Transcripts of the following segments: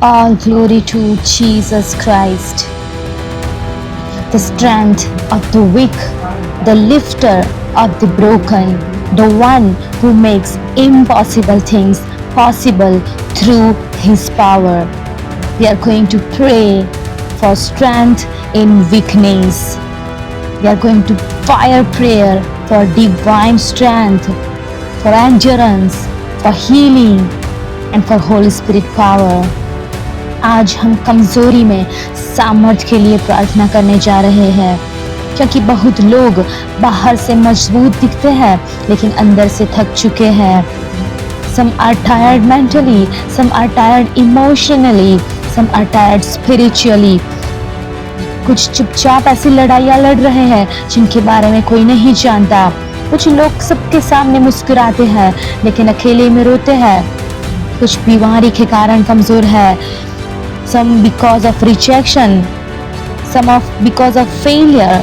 All glory to Jesus Christ, the strength of the weak, the lifter of the broken, the one who makes impossible things possible through his power. We are going to pray for strength in weakness. We are going to fire prayer for divine strength, for endurance, for healing and for Holy Spirit power. आज हम कमजोरी में सामर्थ्य के लिए प्रार्थना करने जा रहे हैं, क्योंकि बहुत लोग बाहर से मजबूत दिखते हैं लेकिन अंदर से थक चुके हैं. Some are tired mentally, some are tired emotionally, some are tired spiritually. कुछ चुपचाप ऐसी लड़ाइयाँ लड़ रहे हैं जिनके बारे में कोई नहीं जानता. कुछ लोग सबके सामने मुस्कुराते हैं लेकिन अकेले में रोते हैं. कुछ बीमारी के कारण कमजोर है. Some because of rejection, some because of failure.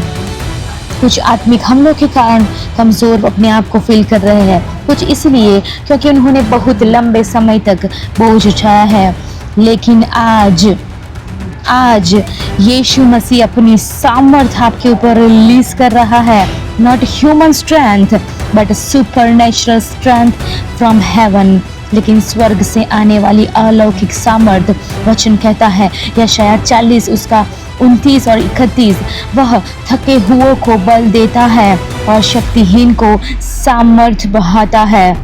कुछ आत्मिक हमलों के कारण कमजोर अपने आप को फील कर रहे हैं. कुछ इसलिए क्योंकि उन्होंने बहुत लंबे समय तक बोझ उठाया है. लेकिन आज यीशु मसीह अपनी सामर्थ्य आपके ऊपर रिलीज कर रहा है. Not human strength but supernatural strength from heaven. लेकिन स्वर्ग से आने वाली अलौकिक सामर्थ्य. वचन कहता है यशायाह 40 उसका 29 और 31, वह थके हुओं को बल देता है और शक्तिहीन को सामर्थ्य बढ़ाता है.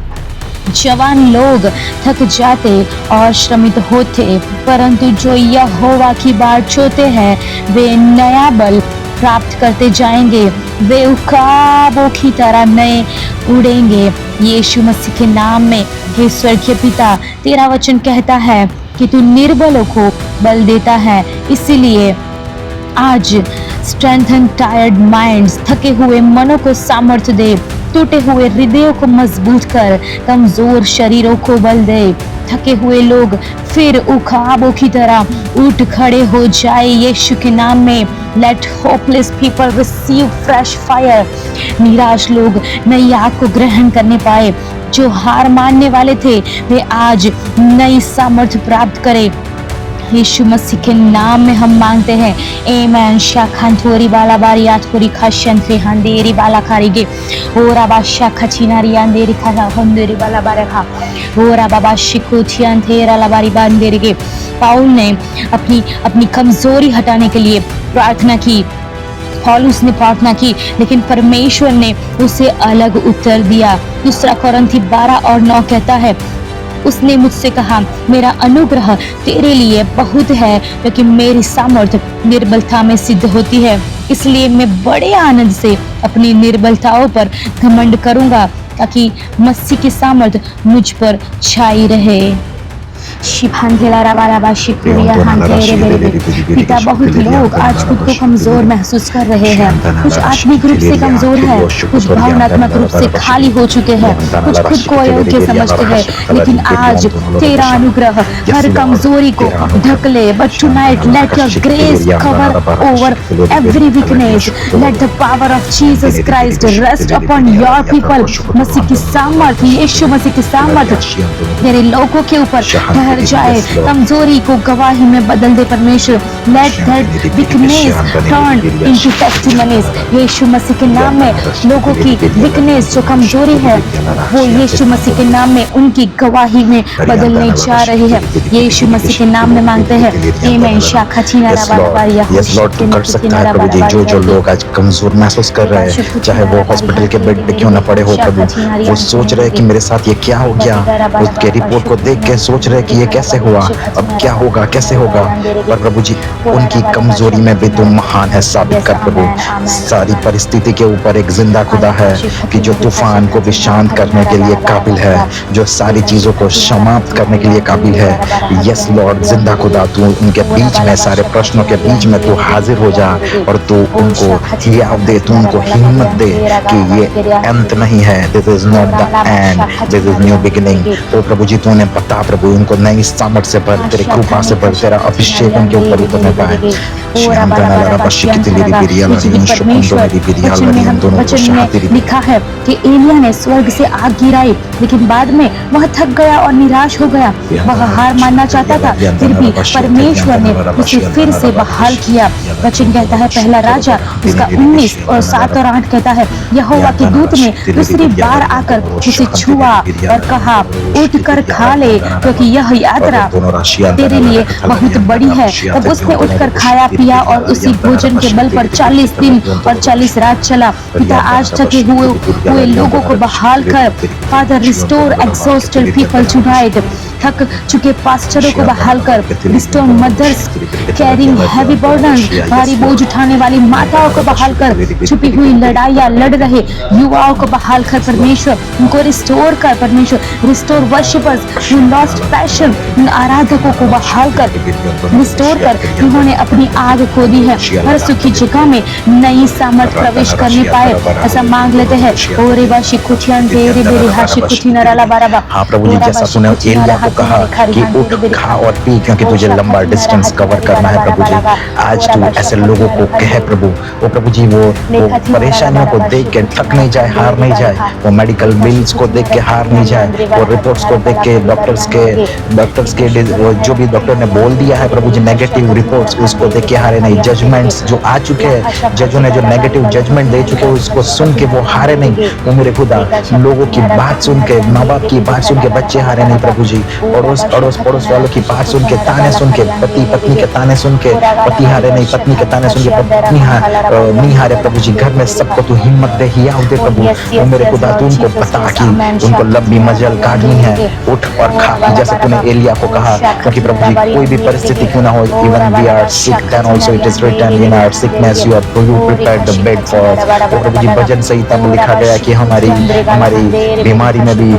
जवान लोग थक जाते और श्रमित होते, परंतु जो यहोवा की बाट जोते हैं वे नया बल प्राप्त करते जाएंगे. वे उकाबों की तरह नए उड़ेंगे. यीशु मसीह के नाम में हे स्वर्गीय पिता, तेरा वचन कहता है कि तू निर्बलों को बल देता है. इसीलिए आज स्ट्रेंथन टायर्ड माइंड्स, थके हुए मनों को सामर्थ्य दे. टूटे हुए हृदयों को मजबूत कर, कमजोर शरीरों को बल दे. थके हुए लोग फिर उखाबों की तरह उठ खड़े हो जाए यीशु के नाम में. Let hopeless people receive fresh fire. निराश लोग नई आग को ग्रहण करने पाए. जो हार मानने वाले थे वे आज नई सामर्थ्य प्राप्त करें. यीशु मसीह के नाम में हम मांगते हैं. आमेन. शाखांतोरी बाला बारी आतोरी खाशंते हंदेरी बाला खारीगे ओरा बाशा खचिनारी अंदेरी खाना हंदेरी बाला बारखा ओरा बाबा शिकुथियन थेरा लाबारी बांदेरीगे. पाउल ने अपनी कमजोरी हटाने के लिए प्रार्थना की. पौलुस ने प्रार्थना की लेकिन परमेश्वर ने उसे अलग उत्तर दिया. दूसरा कोरिन्थी 12 और 9 कहता है, उसने मुझसे कहा, मेरा अनुग्रह तेरे लिए बहुत है क्योंकि मेरी सामर्थ्य निर्बलता में सिद्ध होती है. इसलिए मैं बड़े आनंद से अपनी निर्बलताओं पर घमंड करूंगा ताकि मसीह की सामर्थ्य मुझ पर छाई रहे. पिता, बहुत लोग आज खुद को कमजोर महसूस कर रहे हैं. कुछ आत्मिक रूप से कमजोर है, कुछ भावनात्मक रूप से खाली हो चुके हैं, कुछ खुद को अयोग्य समझते हैं. लेकिन आज तेरा अनुग्रह हर कमजोरी को ढक ले. But tonight let your grace cover over every weakness. Let the power of Jesus Christ rest upon your people. मसीह की सामर्थ्य, यीशु मसीह की सामर्थ्य तेरे लोगों के ऊपर ठहर जाए. कमजोरी को गवाही में बदल दे परमेश्वर. Let that weakness turn into testimonies. यीशु मसीह के नाम में लोगों की वीकनेस जो कमजोरी है वो यीशु मसीह के नाम में उनकी गवाही में बदलने जा रही है. यीशु मसीह के नाम में मांगते हैं. आमीन. शाखा चिनारा बारिया. यस लॉर्ड, तू कर सकता है प्रभु जी. जो लोग आज कमजोर महसूस कर रहे हैं, चाहे वो हॉस्पिटल के बेड पे क्यों ना पड़े हो प्रभु, वो सोच रहे हैं कि मेरे साथ ये क्या हो गया. उसके रिपोर्ट को देख के सोच रहे हैं कि ये कैसे हुआ, अब क्या होगा, कैसे होगा. पर प्रभु जी, उनकी कमजोरी में भी तुम महान है साबित कर प्रभु. सारी परिस्थिति के ऊपर एक जिंदा खुदा है कि जो तूफान को भी शांत करने के लिए काबिल है, जो सारी चीजों को समाप्त करने के लिए काबिल है. यस लॉर्ड, जिंदा खुदा, तू उनके बीच में, सारे प्रश्नों के बीच में तू हाजिर हो जा और तू उनको हियाव दे, तू उनको हिम्मत दे कि ये अंत नहीं है. This is not the end, this is new beginning. तो प्रभु जी, तूने बता प्रभु, उनको नई सामर्थ से भर, तेरे कृपा से भर, तेरा अभिषेक उनके ऊपर उतरने पाए। वचन में लिखा है कि एलिया ने स्वर्ग से आग गिराई, लेकिन बाद में वह थक गया और निराश हो गया। वह हार मानना चाहता था, फिर भी परमेश्वर ने उसे फिर से बहाल किया। वचन कहता है पहला राजा उसका 19 और 7 और 8 कहता है, यहोवा के दूत ने दूसरी बार आकर उसे छुआ और कहा, उठ कर खा ले, क्योंकि यह यात्रा तेरे लिए बहुत बड़ी है। तब उसने उठकर खाया पिया और उसी भोजन के बल पर 40 दिन और 40 रात चला। पिता आज थके हुए लोगों को बहाल कर, father restore exhausted people tonight, थक चुके पास्टरों को बहाल कर, restore mothers carrying heavy burden, भारी बोझ उठाने वाली माताओं को बहाल कर, छुपी हुई लड़ाइयां लड़ रहे युवाओं को बहाल कर परमेश्वर उनको रिस्टोर कर। परमेश्वर restore worshippers who lost passion, उन आराधकों को बहाल कर, रिस्टोर कर। उन्होंने अपनी आग खो दी है, हर सुखी जगह में नई सामर्थ प्रवेश करने पाए, ऐसा मांग लेते हैं। ओरे बाशी कुठियान तेरे बेरे हाशी कुठी नराला बाराबा। हाँ प्रभु जी, जैसा तूने एलिया को कहा कि उठ खा और पी, क्योंकि तुझे लंबा डिस्टेंस कवर करना है। प्रभु जी आज तू ऐसे लोगों को कहे प्रभु, वो प्रभु जी वो परेशानियों को देख के थक नहीं जाए, हार नहीं जाए, वो मेडिकल बिल्स को देख के हार नहीं जाए, वो रिपोर्ट्स को देख के डॉक्टर्स के जो भी डॉक्टर ने बोल दिया है प्रभु जी नेगेटिव रिपोर्ट्स, उसको देख के हारे नहीं। जजमेंट्स जो आ चुके हैं, जजों ने जो नेगेटिव जजमेंट दे चुके हैं, उसको सुन के वो हारे नहीं। वो मेरे खुदा लोगों की बात सुन के, माँ बाप की बात सुन के बच्चे हारे नहीं प्रभु जी। पड़ोस वालों की बात सुन के, ताने सुन के, पति पत्नी के ताने सुन के पति हारे नहीं, पत्नी के ताने सुन के पत्नी नहीं हारे प्रभु जी। घर में सबको तू हिम्मत दे, हिया दे प्रभु। वो मेरे खुदा तू उनको बता कि उनको लंबी मजल काटनी है, उठ और खा, जैसे तूने एलिया को कहा। क्योंकि प्रभु जी कोई भी परिस्थिति क्यों ना हो, even we are sick then also it is written in our sickness you prepared the bed for us. तो प्रभु जी भजन संहिता में लिखा गया कि हमारी बीमारी में भी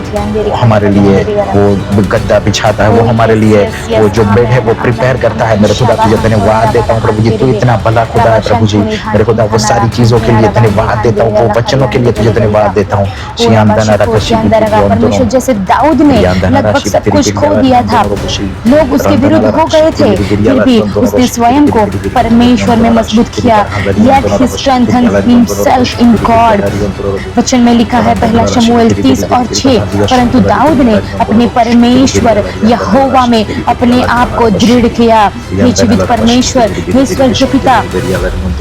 हमारे लिए वो गद्दा बिछाता है, वो हमारे लिए वो जो बेड है वो प्रिपेयर करता है। मेरे खुदा तुझे धन्यवाद देता हूँ प्रभु जी, तू इतना भला खुदा है प्रभु जी। मेरे खुदा वो सारी चीजों के लिए धन्यवाद देता हूँ, वो वचनों के लिए तुझे धन्यवाद देता हूँ। परमेश्वर जैसे दाऊद ने लगभग सब कुछ खो दिया था, लोग उसके विरुद्ध हो गए थे, फिर भी उसने स्वयं को परमेश्वर में मजबूत किया। Yet he strengthened himself in God। वचन में लिखा है पहला शमूएल 30 और 6, परंतु दाऊद ने अपने परमेश्वर यहोवा में अपने आप को दृढ़ किया। हे जीवित परमेश्वर, हे स्वर्गीय पिता,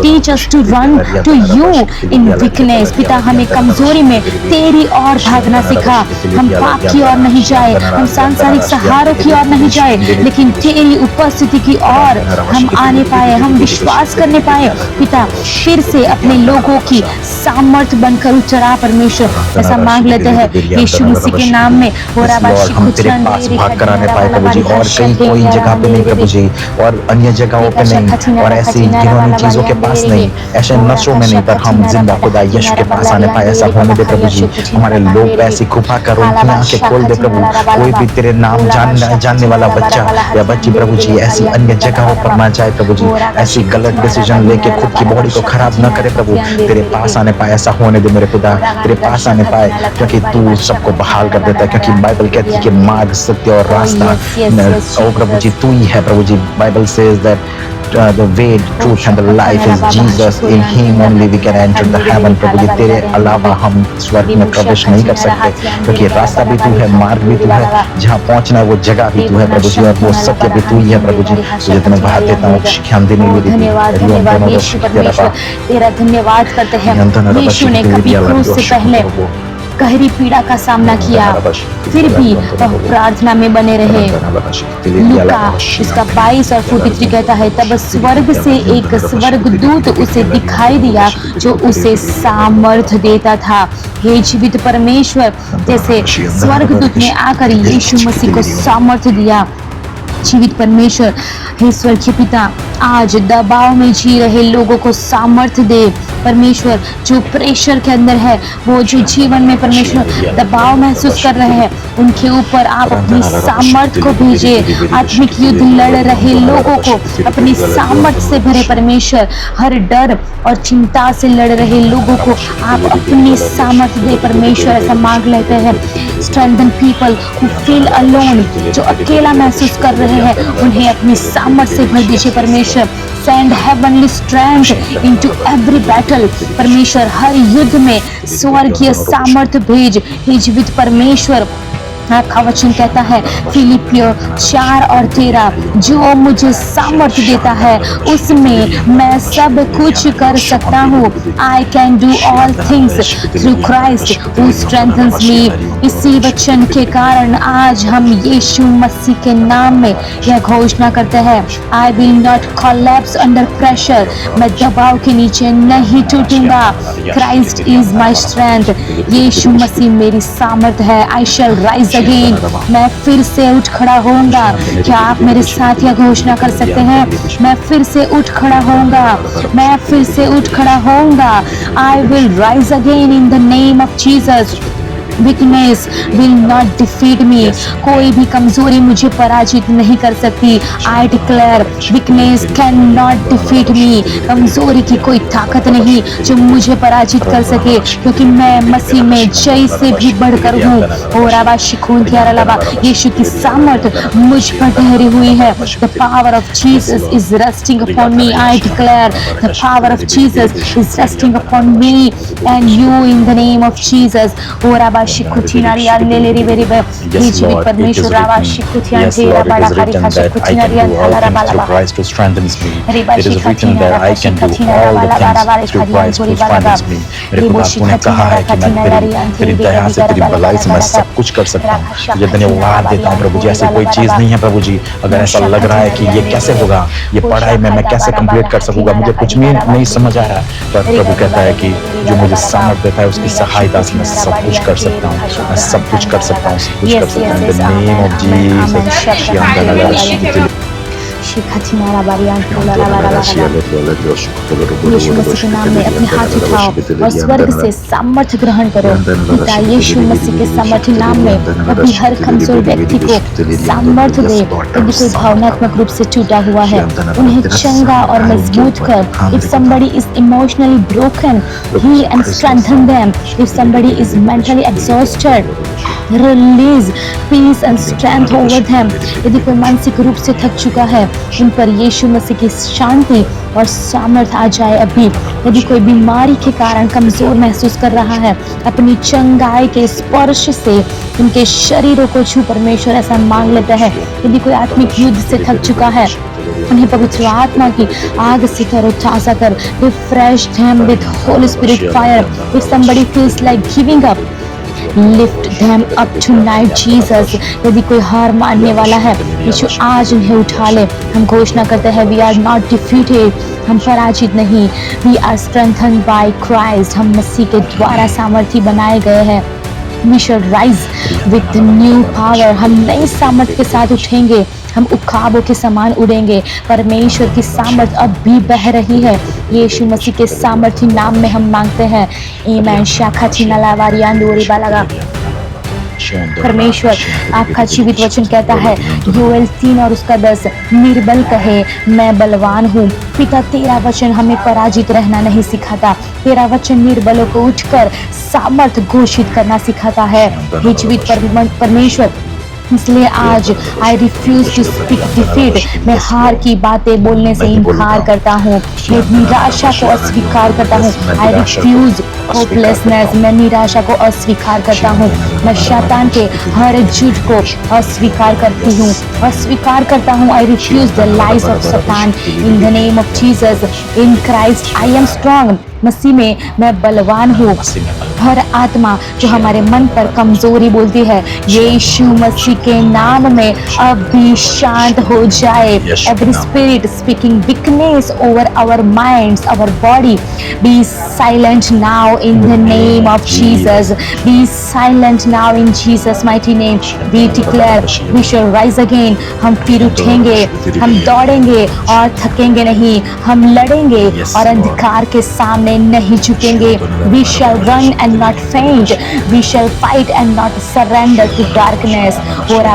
teach us to run to you in weakness. पिता हमें कमजोरी में तेरी ओर भागना सिखा। हम पाप की ओर नहीं जाए, हम सांसारिक सहारों की ओर नहीं जाए, लेकिन तेरी उपस्थिति की ओर हम आने पाए, हम विश्वास करने पाए। पिता फिर से अपने लोगों की सामर्थ बनकर उतरा परमेश्वर, ऐसा मांग लेते हैं यीशु मसीह के नाम में। हम तेरे पास भाग कराने पाए प्रभु जी, और कहीं कोई जगह पे नहीं प्रभु जी, और अन्य जगहों पे नहीं, और ऐसी घिनौनी चीजों के पास नहीं, ऐसे नशों में नहीं, पर हम जिंदा खुदा यीशु के पास आने पाए। ऐसा होने दे प्रभु जी। हमारे लोग ऐसी कृपा करो, उनकी आंखें खोल दे प्रभु। कोई भी तेरे नाम जानने वाला बच्चा या बच्ची प्रभु जी ऐसी अन्य जगहों पर ना जाए प्रभु जी, ऐसी गलत डिसीजन लेके खुद की बॉडी को खराब न करे प्रभु। तेरे पास आने पाए, ऐसा होने दे मेरे खुदा, तेरे पास आने पाए, क्योंकि तू सबको बहाल कर देता है। क्योंकि बाइबल कहती है कि मार्ग, सत्य और रास्ता ओ प्रभु जी तू ही है प्रभु जी। Bible says that the way, truth and the life is Jesus. In Him only we can enter the heaven. प्रभु जी तेरे अलावा हम स्वर्ग में प्रवेश नहीं कर सकते, क्योंकि रास्ता भी तू है, मार्ग भी तू है, जहाँ पहुँचना है वो जगह भी तू है प्रभु जी, और वो सत्य भी तू ही है प्रभु जी। तुझे धन्यवाद देता हूँ, धन्यवाद यीशु परमेश्वर, तेरा धन्यवाद करते हैं। यीशु ने कभी क्रूस से पहले गहरी पीड़ा का सामना किया, फिर भी वह प्रार्थना में बने रहे। लूका इसका 22 और 43 कहता है, तब स्वर्ग से एक स्वर्गदूत उसे दिखाई दिया जो उसे सामर्थ देता था। हे जीवित परमेश्वर, जैसे स्वर्गदूत ने आकर यीशु मसीह को सामर्थ दिया। जीवित परमेश्वर, हे स्वर्गीय पिता, आज दबाव में जी रहे लोगों को सामर्थ्य दे परमेश्वर। जो प्रेशर के अंदर है, वो जो जीवन में परमेश्वर दबाव महसूस कर रहे हैं, उनके ऊपर आप अपनी सामर्थ्य को भेजे। आत्मिक युद्ध लड़ रहे लोगों को अपनी सामर्थ्य से भरे परमेश्वर। हर डर और चिंता से लड़ रहे लोगों को आप अपनी सामर्थ्य दे परमेश्वर, ऐसा मांग लेते हैं। strengthen people who feel alone, जो अकेला महसूस कर रहे हैं उन्हें अपनी सामर्थ से भर दीजिए परमेश्वर। Send heavenly strength into every battle, परमेश्वर हर युद्ध में स्वर्गीय सामर्थ भेज। हे जीवित परमेश्वर, आपका वचन कहता है फिलिपियो 4:13, जो मुझे सामर्थ देता है उसमें मैं सब कुछ कर सकता हूँ। I can do all things through Christ who strengthens me। इसी वचन के कारण आज हम यीशु मसीह के नाम में यह घोषणा करते हैं, I will not collapse under pressure। मैं दबाव के नीचे नहीं टूटूंगा। Christ is my strength। यीशु मसीह मेरी सामर्थ है। I shall rise अगेन, मैं फिर से उठ खड़ा होऊंगा। क्या आप मेरे साथ यह घोषणा कर सकते हैं, मैं फिर से उठ खड़ा होऊंगा, मैं फिर से उठ खड़ा होऊंगा। I will rise again in the name of Jesus। Weakness will not defeat me। कोई भी कमजोरी मुझे पराजित नहीं कर सकती। I declare weakness cannot defeat me। कमजोरी की कोई ताकत नहीं जो मुझे पराजित कर सके, क्योंकि मैं मसीह में जय से भी बढ़कर हूँ। और आबा शिकून के अलावा यीशु की सामर्थ मुझ पर ठहरी हुई है। The power of Jesus is resting upon me। I declare the power of Jesus is resting upon me and you in the name of Jesus। और आबा शिकुचिनारिया लेलेरी बेरी बे जीवित परमेश्वर रावा शिकुचियान तेरा बड़ा हरि का शिकुचिनारिया हलारा बाला Christ who strengthens me। It is written that I can do all the things through Christ who strengthens me। मेरे खुदा तूने कहा है कि मैं तेरी दया से तेरी भलाई से मैं सब कुछ कर सकता हूँ। तुझे धन्यवाद देता हूँ प्रभु जी। ऐसी कोई चीज नहीं है प्रभु जी, अगर ऐसा लग रहा है कि ये कैसे होगा, ये पढ़ाई में मैं कैसे कंप्लीट कर सकूंगा, मुझे कुछ भी नहीं समझ आ रहा है, पर प्रभु कहता है कि जो मुझे सामर्थ देता है उसकी सहायता से मैं सब कुछ कर सकता हूँ। मैं सब कुछ कर सकता हूँ, सब कुछ कर सकता हूँ। In the name of Jesus। शिखाचिनारा बारियां तोलारा बारा यीशु मसीह के नाम में अपने हाथ उठाओ और स्वर्ग से सामर्थ ग्रहण करो। पिता यीशु मसीह के सामर्थ्य नाम में अभी हर कमजोर व्यक्ति को सामर्थ दे। यदि कोई भावनात्मक रूप से टूटा हुआ है उन्हें चंगा और मजबूत कर। If somebody is emotionally broken, heal and strengthen them। If somebody is mentally exhausted, release peace and strength over them। यदि कोई मानसिक रूप से थक चुका है उन पर यीशु मसीह की शांति और सामर्थ आ जाए अभी। यदि कोई बीमारी के कारण कमजोर महसूस कर रहा है, अपनी चंगाई के स्पर्श से उनके शरीरों को छू परमेश्वर ऐसा मांग लेता है। यदि कोई आत्मिक युद्ध से थक चुका है उन्हें पवित्र आत्मा की आग से तरोताजा कर। Refresh them with Holy Spirit fire। If somebody feels like giving up, lift them up tonight Jesus। यदि कोई हार मानने वाला है यीशु आज उन्हें उठा ले। हम घोषणा करते हैं we are not defeated। हम पराजित नहीं, we are strengthened by Christ। हम मसीह के द्वारा सामर्थी बनाए गए हैं। We shall rise with new power। हम नई सामर्थ के साथ उठेंगे, हम उखाबों के समान उड़ेंगे। परमेश्वर की सामर्थ अब भी बह रही है। यीशु मसीह के सामर्थी नाम में हम मांगते हैं। आमीन। शाखा चिनालावारियां दोरी बालागा। परमेश्वर आपका जीवित वचन कहता है योएल 3 और उसका 10, निर्बल कहे मैं बलवान हूँ। पिता तेरा वचन हमें पराजित रहना नहीं सिखाता, तेरा वचन निर्बलों को उठकर सामर्थ घोषित करना सिखाता है। हे जीवित परमेश्वर, इसलिए आज I refuse to speak defeat. मैं हार की बातें बोलने से इनकार करता हूँ, मैं निराशा को अस्वीकार करता हूँ। I refuse hopelessness. मैं निराशा को अस्वीकार करता हूँ। मैं शैतान के हर झूठ को अस्वीकार करती हूँ, अस्वीकार करता हूँ। I refuse the lies of Satan in the name of Jesus. In Christ I am strong. मसीह में मैं बलवान हूँ। हर आत्मा जो हमारे मन पर कमजोरी बोलती है यीशु मसीह के नाम में अब भी शांत हो जाए। Every spirit speaking weakness over our minds, our body, be silent now in the name of Jesus. Be silent now in Jesus mighty name. We declare we shall rise again. हम फिर उठेंगे, हम दौड़ेंगे और थकेंगे नहीं। हम लड़ेंगे और अंधकार के सामने नहीं झुकेंगे। We shall run and and not faint. We shall fight and not surrender to darkness. Yes,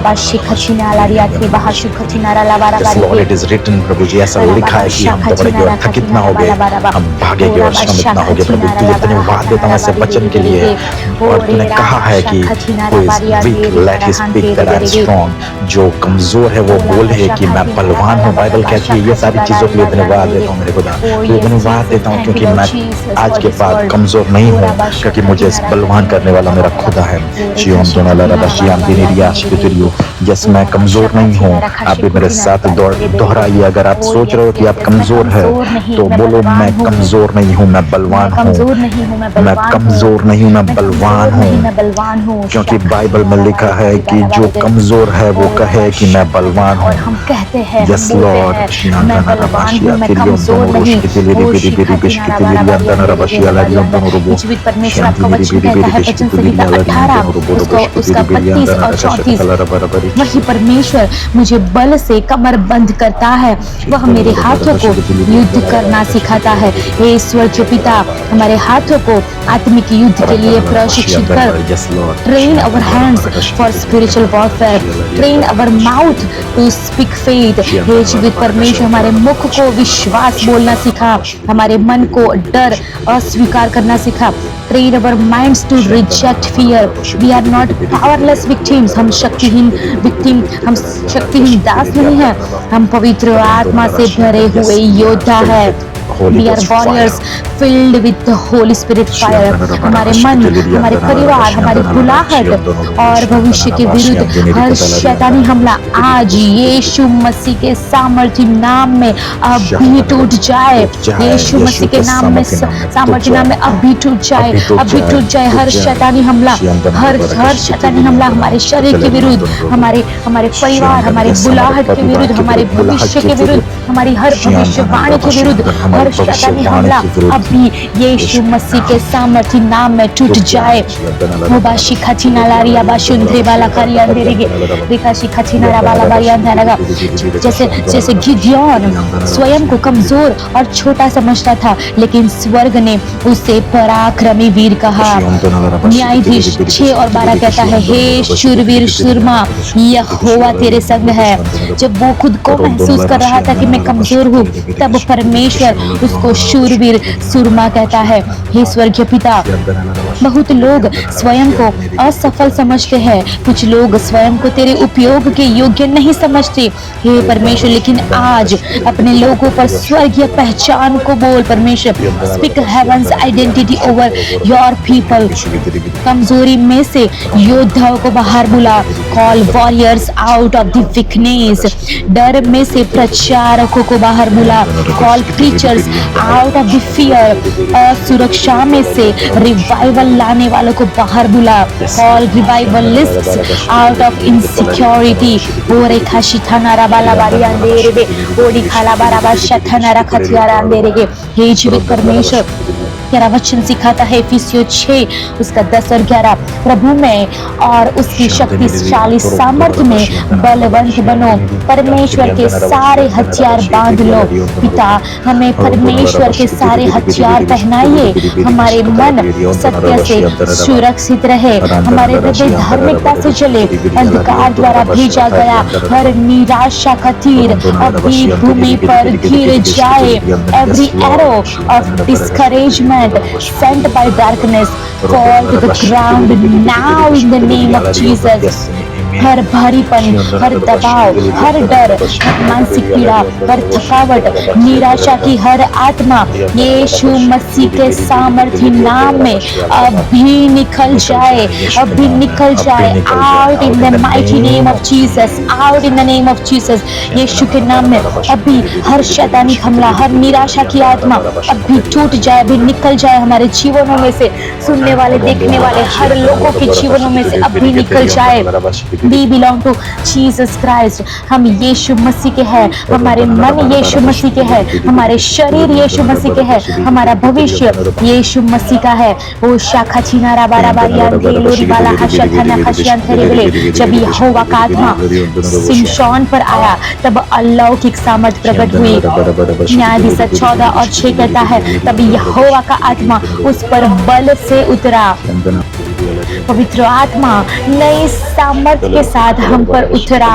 Lord, it is written, प्रभु जी, ऐसा लिखा है कि हम दौड़ेंगे और थकित ना होंगे, हम भागेंगे और श्रमित ना होंगे। प्रभु, तुझे धन्यवाद देता हूँ ऐसे वचन के लिए। और तूने कहा है कि who is weak let him speak that I am strong, जो कमजोर है वो बोले कि मैं बलवान हूँ। बाइबल कहती है। ये सारी चीजों के लिए धन्यवाद देता हूँ मेरे खुदा, तुझे धन्यवाद देता हूँ क्योंकि मैं आज के बाद कमजोर नहीं हूँ, क्योंकि मुझे इस बलवान करने वाला मेरा खुदा है। यस, मैं कमजोर नहीं हूँ। आप भी मेरे साथ दोहराइए। अगर आप सोच रहे हो कि आप कमजोर है तो बोलो, मैं कमजोर नहीं हूँ, मैं बलवान हूँ। मैं कमजोर नहीं हूँ, मैं बलवान हूँ, क्योंकि बाइबल में लिखा है कि जो कमजोर है वो कहे कि मैं बलवान हूँ। हम कहते हैं, यस लॉर्ड, मैं बलवान हूँ, मैं कमजोर नहीं। जीवित परमेश्वर आपका वचन कहता है वचन संहिता 18 उसका 32 और 34, वही परमेश्वर मुझे बल से कमर बंद करता है, वह मेरे हाथों को युद्ध करना सिखाता है। हे ईश्वर के पिता, हमारे हाथों को आत्मिक युद्ध के लिए प्रशिक्षित कर। Train our hands for spiritual warfare, train our mouth to speak faith. हे जीवित परमेश्वर, हमारे मुख को विश्वास बोलना सिखा, हमारे मन को डर अस्वीकार करना सिखा। Train our minds to reject fear. We are not powerless victims. हम शक्तिहीन विक्टिम, हम शक्तिहीन दास नहीं हैं, हम पवित्र आत्मा से भरे हुए योद्धा है। We are warriors filled with the Holy Spirit fire. हमारे मन, हमारे परिवार, हमारी बुलाहट और भविष्य के विरुद्ध हर शैतानी हमला आज यीशु मसीह के सामर्थ्य नाम में अभी टूट जाए। यीशु मसीह के नाम में, सामर्थ्य नाम में अभी टूट जाए, अभी टूट जाए। हर शैतानी हमला, हर शैतानी हमला हमारे शरीर के विरुद्ध, हमारे परिवार, हमारे बुलाहट के विरुद्ध, हमारे भविष्य के विरुद्ध, हमारी हर भविष्यवाणी के विरुद्ध हर शैतानी हमला अभी यीशु मसीह के सामर्थ्य नाम में टूट जाए। जैसे गिदयोन स्वयं को कमजोर और छोटा समझता था, लेकिन स्वर्ग ने उसे पराक्रमी वीर कहा। न्यायाधीश 6 और 12 कहता है, हे शूरवीर शूरमा, यहोवा तेरे संग है। जब वो खुद को महसूस कर रहा था कि मैं कमजोर हूँ, तब परमेश्वर उसको शूरवीर सूरमा कहता है। हे स्वर्गीय पिता, बहुत लोग स्वयं को असफल समझते हैं, कुछ लोग स्वयं को तेरे उपयोग के योग्य नहीं समझते। हे परमेश्वर, लेकिन आज अपने लोगों पर स्वर्गीय पहचान को बोल। परमेश्वर, speak heaven's identity over your people. कमजोरी में से योद्धाओं को बाहर बुला। Call warriors out of the weakness. डर में से प्रचारकों को बाहर बुला। Call preachers out of the fear. असुरक्षा में से रिवाइवल लाने वालों को बाहर बुला। Call revivalists out of insecurity. ओरे खाशिथाना राबाला बारी अंधेरे ओडी खाला बाराबा शथना रखतियारा अंधेरे। हे जीवित परमेश्वर, तेरा वचन सिखाता है इफिसियों 6 उसका 10 और 11, प्रभु में और उसकी शक्तिशाली सामर्थ्य में बलवंत बनो। परमेश्वर के सारे हथियार बांध लो। पिता, हमें परमेश्वर के सारे हथियार पहनाइए। हमारे मन सत्य से सुरक्षित रहे, हमारे हृदय धार्मिकता से चले। अंधकार द्वारा भेजा गया हर निराशा का तीर अभी भूमि पर गिर जाए। Every arrow of discouragement sent by darkness fall to the ground now in the name of Jesus. हर भारीपन, हर दबाव, हर डर, हर मानसिक पीड़ा, हर थकावट, निराशा की हर आत्मा यीशु मसीह के सामर्थ्य नाम में अभी निकल जाए, अभी निकल जाए। Out in the mighty name of Jesus, out in the name of Jesus. यीशु के नाम में अभी हर शैतानी हमला, हर निराशा की आत्मा अभी टूट जाए, अभी निकल जाए हमारे जीवनों में से। सुनने वाले, देखने वाले हर लोगों के जीवनों में से अभी निकल जाए। We belong to Jesus Christ. हम यीशु मसीह के हैं, हमारे मन यीशु मसीह के हैं, हमारे शरीर यीशु मसीह के हैं, हमारा भविष्य यीशु मसीह का है। ओ शाखा छिनारा बारा बारियां लोरी बाला हशथना खशियां थेरेबले। जब यहोवा का आत्मा सिमशोन पर आया तब अलौकिक सामर्थ प्रकट हुई। न्यायाधीश 14 और 6 कहता है तब यहोवा का आत्मा उस पर बल से उतरा। पवित्र आत्मा नई सामर्थ के साथ हम पर उतरा।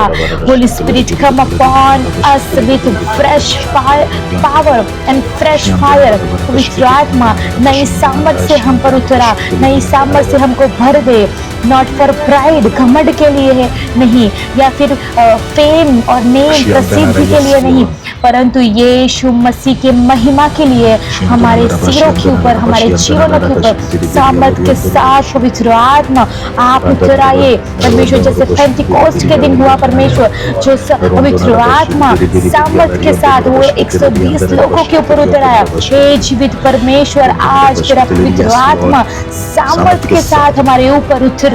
Holi spirit come upon us with fresh power and fresh fire. पवित्र आत्मा नई सामर्थ से हम पर उतरा, नई सामर्थ से हमको भर दे। नॉट फॉर प्राइड, घमंड के लिए है नहीं, या फिर फेम और नेम प्रसिद्धि के लिए नहीं, परंतु यीशु मसीह के महिमा के लिए हमारे सिरों के ऊपर, हमारे जीवनों के ऊपर सामर्थ के साथ पवित्र आत्मा आप उतराइए। परमेश्वर जैसे पेंटिकोस्ट के दिन हुआ, परमेश्वर जो पवित्र आत्मा सामर्थ के साथ वो 120 लोगों के ऊपर उतराया। हे जीवित परमेश्वर, आज तेरा पवित्र आत्मा सामर्थ के साथ हमारे ऊपर उतराए।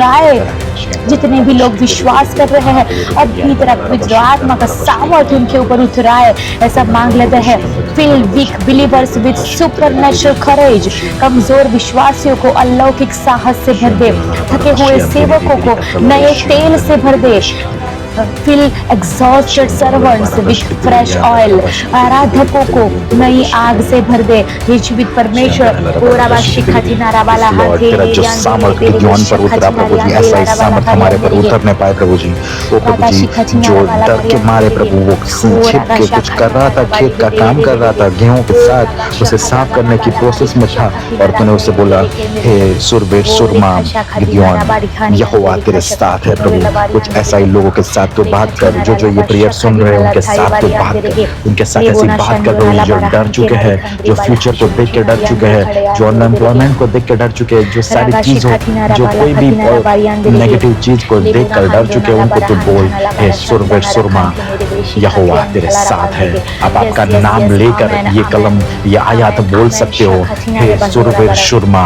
जितने भी लोग विश्वास कर रहे हैं अभी तेरा पवित्र आत्मा का सामर्थ उनके ऊपर उतराए, ऐसा मांग लेते हैं। Fill weak believers with supernatural courage. कमजोर विश्वासियों को अलौकिक साहस से भर दे, थके हुए सेवकों को नए तेल से भर दे। Fill exhausted servants with fresh oil. आराधकों को नई आग से भर दे। हे जीवित परमेश्वर, तेरा जो सामर्थ गिदोन पर उतरा प्रभु जी, ऐसा ही सामर्थ हमारे पर उतरने पाए प्रभु जी। ओ प्रभु जी, जो डर के मारे प्रभु वो छिप के कुछ कर रहा था, खेत का काम कर रहा था, गेहूं के साथ उसे साफ करने की प्रोसेस में था, और तूने उसे बोला हे सुरवीर सुरमा गिदोन, यहोवा तेरे साथ है प्रभु। कुछ ऐसा ही लोगों के साथ तो बात कर, जो ये प्रेयर सुन रहे हैं उनके साथ तो बात कर, उनके साथ ऐसी बात कर रहे हैं जो डर चुके हैं, जो फ्यूचर को देख के डर चुके हैं, जो अनएम्प्लॉयमेंट को देख के डर चुके हैं, जो सारी चीजों, जो कोई भी नेगेटिव चीज को देख कर डर चुके हैं, उनको तो बोल हे सुरवीर सुरमा, यहोवा तेरे साथ है। अब आपका नाम लेकर ये कलम, ये आयत बोल सकते हो, हे सुरवीर सुरमा,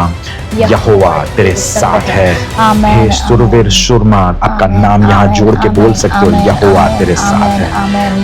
यहोवा तेरे साथ है। हे सुरवीर सुरमा, आपका नाम यहाँ जोड़ के बोल सकते हो, यहोवा तेरे साथ है।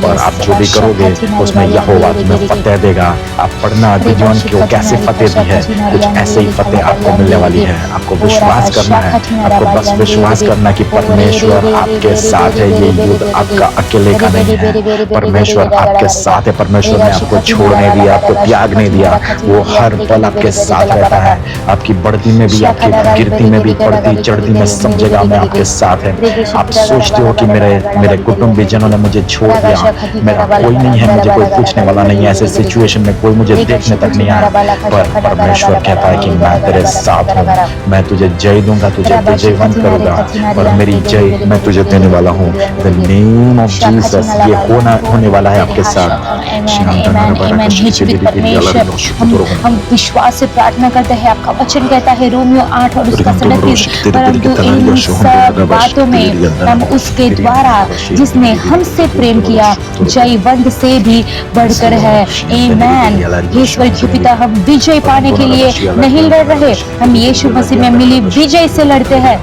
और आप जो भी करोगे उसमें यहोवा तुम्हें फतेह देगा। आप पढ़ना गिदोन को कैसे फतेह दी है, कुछ ऐसे ही फतेह आपको मिलने वाली है। आपको विश्वास करना है, आपको बस विश्वास करना कि परमेश्वर आपके साथ है। ये युद्ध आपका अकेले का नहीं है, परमेश्वर आपके साथ है। परमेश्वर ने आपको छोड़ने दिया, आपको त्याग नहीं दिया, वो हर पल आपके साथ रहता है। आपकी बढ़ती में भी, आपकी गिरती में भी, पढ़ती चढ़ती में, सब जगह में आपके साथ है। आप सोचते हो कि मेरे कुटुंबी जनों ने मुझे छोड़ दिया, मेरा कोई नहीं है, मुझे कोई पूछने वाला नहीं है, ऐसे सिचुएशन में कोई मुझे देखने तक नहीं आया, पर परमेश्वर कहता है कि मैं तेरे साथ हूँ, मैं तुझे जय दूंगा, तुझे विजयवंत करूंगा, और मेरी जय मैं तुझे देने वाला हूँ। द नेम ऑफ जीसस, ये होने वाला है आपके साथ। हम विश्वास से प्रार्थना करते हैं। आपका वचन कहता है रोमियो 8 और उसका 37, परंतु इन सब बातों में हम उसके द्वारा जिसने हमसे प्रेम किया जयवंत से भी बढ़कर है। आमेन। ईश्वर के पिता, हम विजय पाने के लिए नहीं लड़ रहे, हम यीशु मसीह में मिली विजय से लड़ते हैं।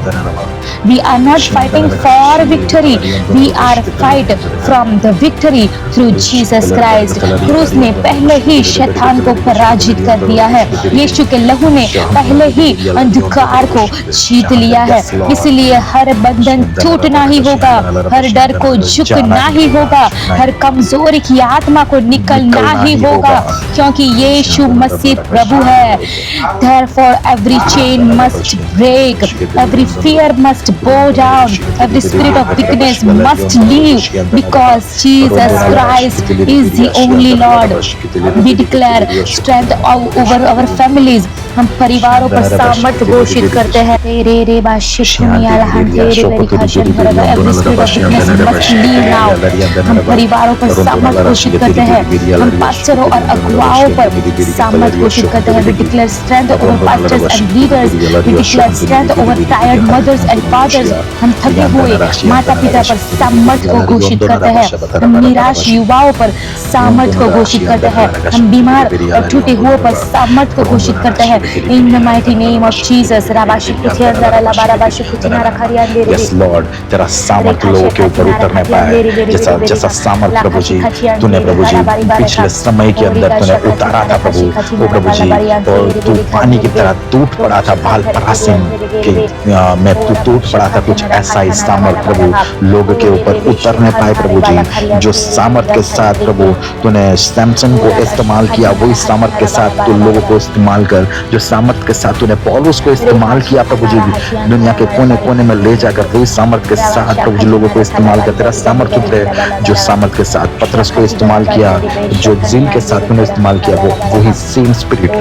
We are not fighting for victory, we are fight from the victory through Jesus Christ। क्रूस ने पहले ही शैतान को पराजित कर दिया है। यीशु के लहू ने पहले ही अंधकार को जीत लिया है। इसलिए हर बंधन टूटना ही होगा, हर डर को झुकना ही होगा, हर कमजोरी की आत्मा को निकलना ही होगा, क्योंकि यीशु मसीह प्रभु है। Therefore every chain must break, every fear must bow down, every spirit of weakness must leave, because Jesus Christ is the only Lord। We declare strength over our families। हम परिवारों पर सामर्थ घोषित करते हैं। हम परिवारों पर सामर्थ घोषित करते हैं। हम पास्टरों और अगुवाओं पर सामर्थ घोषित करते हैं। We declare strength over pastors and leaders। We declare strength over tired mothers and fathers। हम थके हुए माता पिता पर सामर्थ को घोषित करते हैं। हम निराश युवाओं पर सामर्थ को घोषित करते हैं। हम बीमार और टूटे हुए पर सामर्थ को घोषित करते हैं। In the mighty mighty name of Jesus. Rabashi kutia zara la barabashi kutina rakharia andere. Yes Lord, तेरा सामर्थ्य लोगों के ऊपर उतरने पाए, जैसा जैसा सामर्थ्य प्रभु जी तूने प्रभु जी पिछले समय के अंदर तूने उतारा था प्रभु, ओ प्रभु जी, और तू पानी की तरह टूट पड़ा था बाल परासीम के में तू टूट पड़ा था, कुछ ऐसा ही सामर्थ्य प्रभु लोगों के ऊपर उतरने पाए प्रभु जी। जो सामर्थ्य के साथ प्रभु तूने सैमसन को इस्तेमाल किया, वही सामर्थ्य के साथ तू लोगों को इस्तेमाल कर। जो सामर्थ्य के साथ तूने पौलुस को इस्तेमाल किया प्रभु जी, दुनिया के कोने कोने में ले जाकर वही सामर्थ्य के साथ प्रभु जी लोगों को इस्तेमाल कर। तेरा सामर्थ्य उतरे, जो सामर्थ्य के साथ पतरस को इस्तेमाल किया, जो जिल के साथ तूने इस्तेमाल किया, वो वही सेम स्पिरिट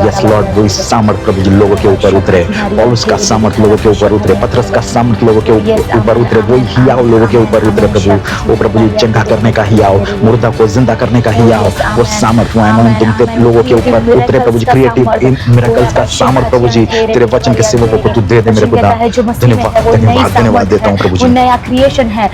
यस लॉर्ड, वही सामर्थ्य प्रभु जी लोगों के ऊपर उतरे। पौलुस का सामर्थ्य लोगों के ऊपर उतरे, पतरस का सामर्थ्य लोगों के ऊपर उतरे, वही हियाव लोगों के ऊपर उतरे प्रभु। वो प्रभु जी चंगा करने का हियाव, मुर्दा को जिंदा करने का हियाव, वो सामर्थ्य तुम लोगों के ऊपर उतरे प्रभु जी। क्रिएटिव मिरेकल्स का सामर्थ्य प्रभु जी तेरे वचन के सेवकों को तू दे दे मेरे खुदा। धन्यवाद देता हूँ प्रभु जी। नया क्रिएशन है,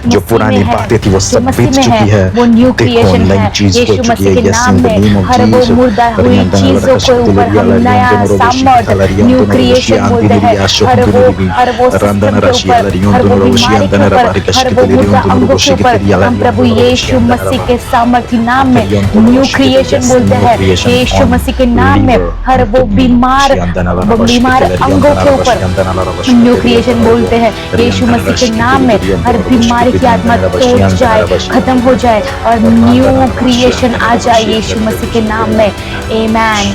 जो पुरानी बातें थी वो सब बीत चुकी है, वो न्यू देखो क्रिएशन नई है चीज हो यीशु चुकी मसीह है। के यस नाम इन द में। नेम ऑफ हर वो जीसस। मुर्दा हुई चीजों के ऊपर हम नया सामर्थ न्यू क्रिएशन बोलते हैं। हर वो सिस्टम के ऊपर, हर वो बीमारी के ऊपर, हर वो मुर्दा अंगों के ऊपर हम प्रभु यीशु मसीह के सामर्थ्य नाम में न्यू क्रिएशन बोलते हैं। यीशु मसीह के नाम में हर वो बीमार अंगों के ऊपर न्यू क्रिएशन बोलते हैं। यीशु मसीह के नाम में हर बीमारी की आत्मा टूट जाए, खत्म हो जाए और न्यू क्रिएशन आ जाए यीशु मसीह के नाम में। आमेन।